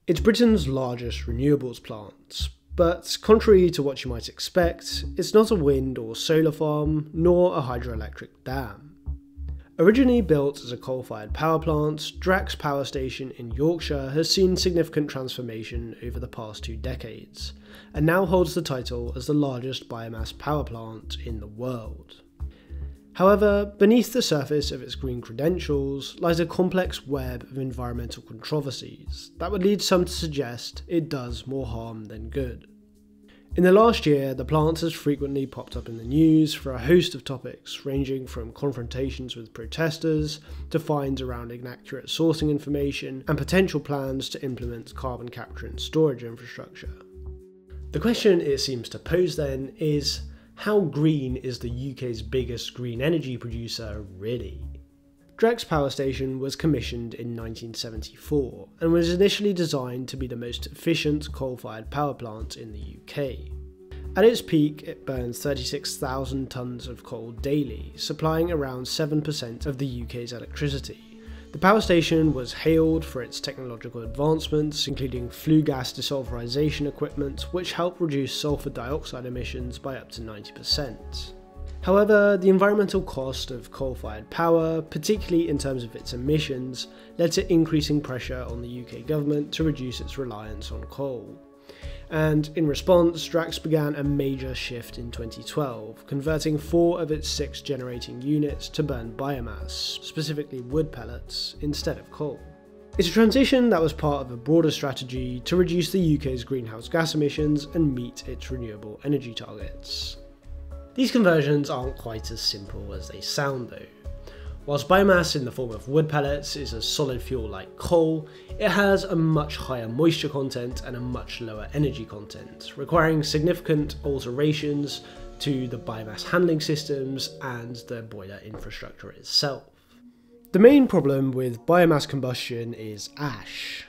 It's Britain's largest renewables plant, but contrary to what you might expect, it's not a wind or solar farm, nor a hydroelectric dam. Originally built as a coal-fired power plant, Drax Power Station in Yorkshire has seen significant transformation over the past 2 decades, and now holds the title as the largest biomass power plant in the world. However, beneath the surface of its green credentials lies a complex web of environmental controversies that would lead some to suggest it does more harm than good. In the last year, the plant has frequently popped up in the news for a host of topics, ranging from confrontations with protesters, to fines around inaccurate sourcing information, and potential plans to implement carbon capture and storage infrastructure. The question it seems to pose then is, how green is the UK's biggest green energy producer really? Drax Power Station was commissioned in 1974 and was initially designed to be the most efficient coal-fired power plant in the UK. At its peak, it burns 36,000 tonnes of coal daily, supplying around 7% of the UK's electricity. The power station was hailed for its technological advancements, including flue gas desulfurization equipment, which helped reduce sulfur dioxide emissions by up to 90%. However, the environmental cost of coal-fired power, particularly in terms of its emissions, led to increasing pressure on the UK government to reduce its reliance on coal. And in response, Drax began a major shift in 2012, converting 4 of its 6 generating units to burn biomass, specifically wood pellets, instead of coal. It's a transition that was part of a broader strategy to reduce the UK's greenhouse gas emissions and meet its renewable energy targets. These conversions aren't quite as simple as they sound though. Whilst biomass in the form of wood pellets is a solid fuel like coal, it has a much higher moisture content and a much lower energy content, requiring significant alterations to the biomass handling systems and the boiler infrastructure itself. The main problem with biomass combustion is ash.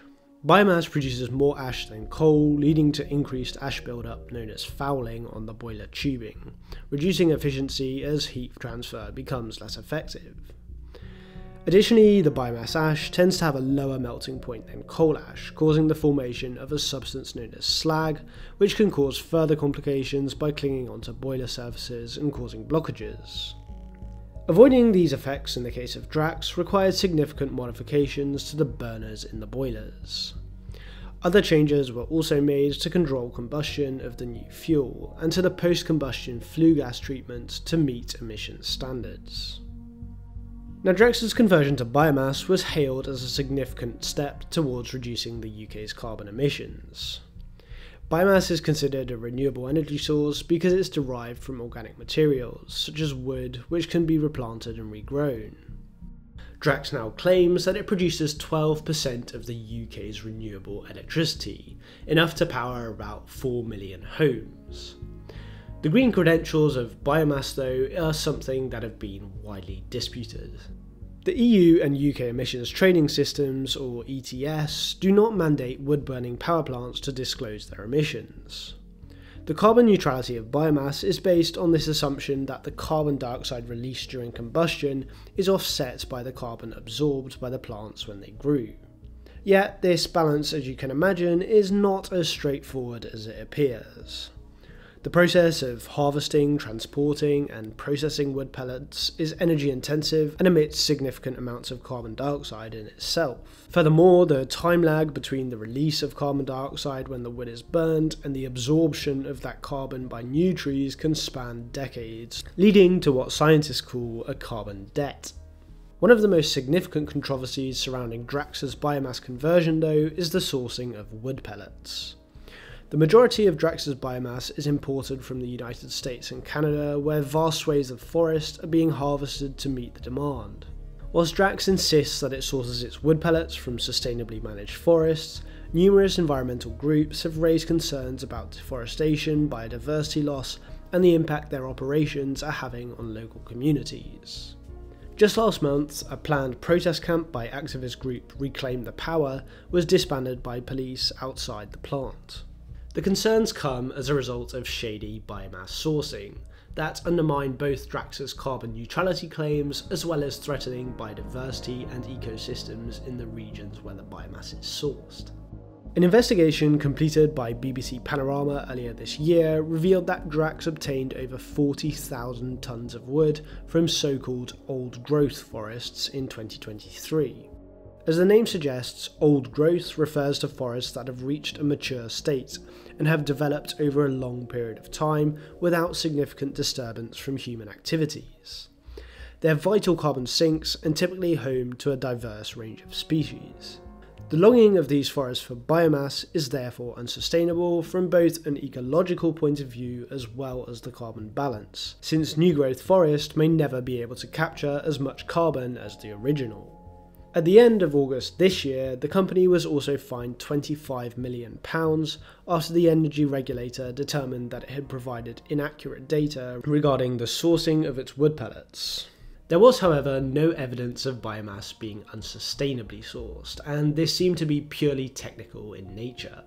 Biomass produces more ash than coal, leading to increased ash buildup known as fouling on the boiler tubing, reducing efficiency as heat transfer becomes less effective. Additionally, the biomass ash tends to have a lower melting point than coal ash, causing the formation of a substance known as slag, which can cause further complications by clinging onto boiler surfaces and causing blockages. Avoiding these effects in the case of Drax required significant modifications to the burners in the boilers. Other changes were also made to control combustion of the new fuel and to the post-combustion flue gas treatment to meet emission standards. Now, Drax's conversion to biomass was hailed as a significant step towards reducing the UK's carbon emissions. Biomass is considered a renewable energy source because it's derived from organic materials, such as wood, which can be replanted and regrown. Drax now claims that it produces 12% of the UK's renewable electricity, enough to power about 4 million homes. The green credentials of biomass, though, are something that have been widely disputed. The EU and UK emissions trading systems, or ETS, do not mandate wood-burning power plants to disclose their emissions. The carbon neutrality of biomass is based on this assumption that the carbon dioxide released during combustion is offset by the carbon absorbed by the plants when they grew. Yet this balance, as you can imagine, is not as straightforward as it appears. The process of harvesting, transporting, and processing wood pellets is energy intensive and emits significant amounts of carbon dioxide in itself. Furthermore, the time lag between the release of carbon dioxide when the wood is burned and the absorption of that carbon by new trees can span decades, leading to what scientists call a carbon debt. One of the most significant controversies surrounding Drax's biomass conversion, though, is the sourcing of wood pellets. The majority of Drax's biomass is imported from the United States and Canada, where vast swathes of forest are being harvested to meet the demand. Whilst Drax insists that it sources its wood pellets from sustainably managed forests, numerous environmental groups have raised concerns about deforestation, biodiversity loss, and the impact their operations are having on local communities. Just last month, a planned protest camp by activist group Reclaim the Power was disbanded by police outside the plant. The concerns come as a result of shady biomass sourcing that undermine both Drax's carbon neutrality claims as well as threatening biodiversity and ecosystems in the regions where the biomass is sourced. An investigation completed by BBC Panorama earlier this year revealed that Drax obtained over 40,000 tonnes of wood from so-called old-growth forests in 2023. As the name suggests, old growth refers to forests that have reached a mature state and have developed over a long period of time without significant disturbance from human activities. They're vital carbon sinks and typically home to a diverse range of species. The logging of these forests for biomass is therefore unsustainable from both an ecological point of view as well as the carbon balance, since new growth forest may never be able to capture as much carbon as the original. At the end of August this year, the company was also fined £25 million after the energy regulator determined that it had provided inaccurate data regarding the sourcing of its wood pellets. There was, however, no evidence of biomass being unsustainably sourced, and this seemed to be purely technical in nature.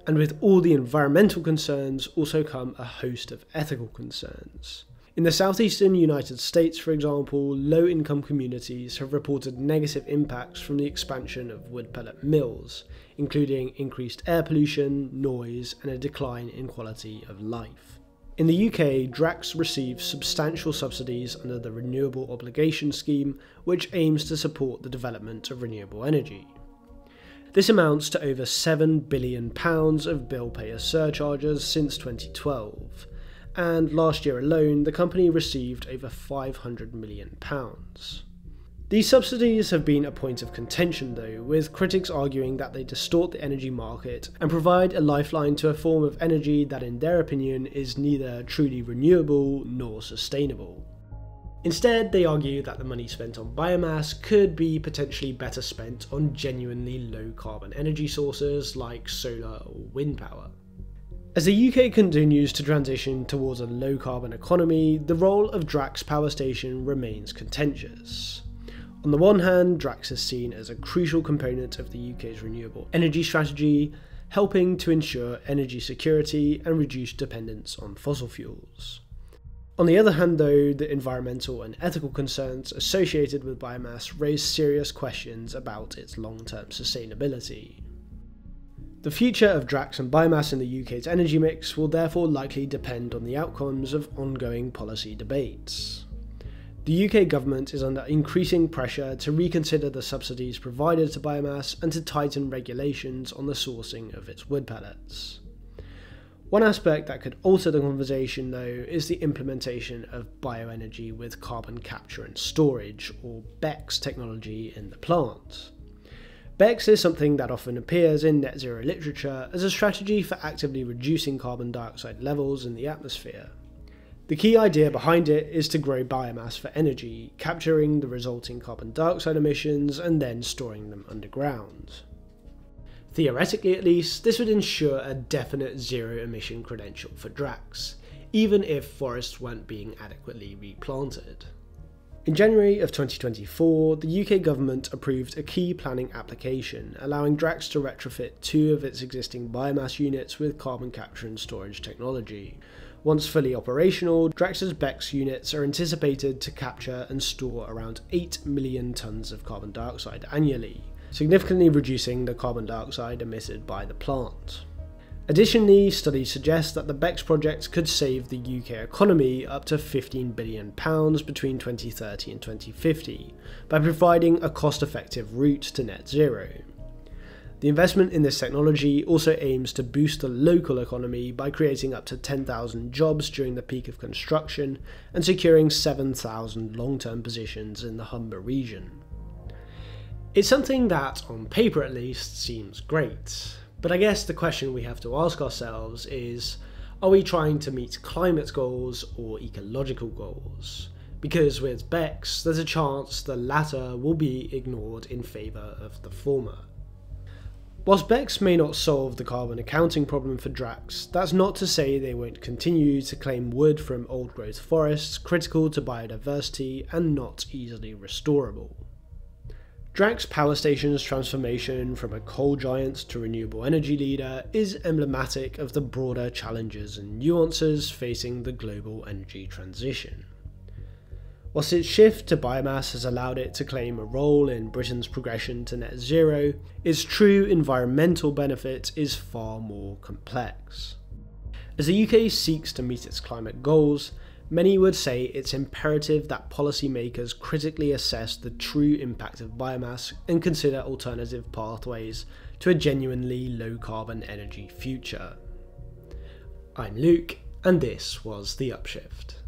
And with all the environmental concerns also come a host of ethical concerns. In the southeastern United States, for example, low-income communities have reported negative impacts from the expansion of wood pellet mills, including increased air pollution, noise, and a decline in quality of life. In the UK, Drax receives substantial subsidies under the Renewable Obligation Scheme, which aims to support the development of renewable energy. This amounts to over £7 billion of bill payer surcharges since 2012. And last year alone, the company received over £500 million. These subsidies have been a point of contention though, with critics arguing that they distort the energy market and provide a lifeline to a form of energy that in their opinion is neither truly renewable nor sustainable. Instead, they argue that the money spent on biomass could be potentially better spent on genuinely low carbon energy sources like solar or wind power. As the UK continues to transition towards a low-carbon economy, the role of Drax Power Station remains contentious. On the one hand, Drax is seen as a crucial component of the UK's renewable energy strategy, helping to ensure energy security and reduce dependence on fossil fuels. On the other hand though, the environmental and ethical concerns associated with biomass raise serious questions about its long-term sustainability. The future of Drax and biomass in the UK's energy mix will therefore likely depend on the outcomes of ongoing policy debates. The UK government is under increasing pressure to reconsider the subsidies provided to biomass and to tighten regulations on the sourcing of its wood pellets. One aspect that could alter the conversation though is the implementation of bioenergy with carbon capture and storage, or BECCS technology in the plant. BECCS is something that often appears in net zero literature as a strategy for actively reducing carbon dioxide levels in the atmosphere. The key idea behind it is to grow biomass for energy, capturing the resulting carbon dioxide emissions and then storing them underground. Theoretically at least, this would ensure a definite zero emission credential for Drax, even if forests weren't being adequately replanted. In January of 2024, the UK government approved a key planning application allowing Drax to retrofit 2 of its existing biomass units with carbon capture and storage technology. Once fully operational, Drax's BECCS units are anticipated to capture and store around 8 million tonnes of carbon dioxide annually, significantly reducing the carbon dioxide emitted by the plant. Additionally, studies suggest that the BECCS project could save the UK economy up to £15 billion between 2030 and 2050 by providing a cost-effective route to net zero. The investment in this technology also aims to boost the local economy by creating up to 10,000 jobs during the peak of construction and securing 7,000 long-term positions in the Humber region. It's something that, on paper at least, seems great. But I guess the question we have to ask ourselves is, are we trying to meet climate goals or ecological goals? Because with BECCS, there's a chance the latter will be ignored in favour of the former. Whilst BECCS may not solve the carbon accounting problem for Drax, that's not to say they won't continue to claim wood from old-growth forests critical to biodiversity and not easily restorable. Drax Power Station's transformation from a coal giant to renewable energy leader is emblematic of the broader challenges and nuances facing the global energy transition. Whilst its shift to biomass has allowed it to claim a role in Britain's progression to net zero, its true environmental benefit is far more complex. As the UK seeks to meet its climate goals, many would say it's imperative that policymakers critically assess the true impact of biomass and consider alternative pathways to a genuinely low-carbon energy future. I'm Luke, and this was The Upshift.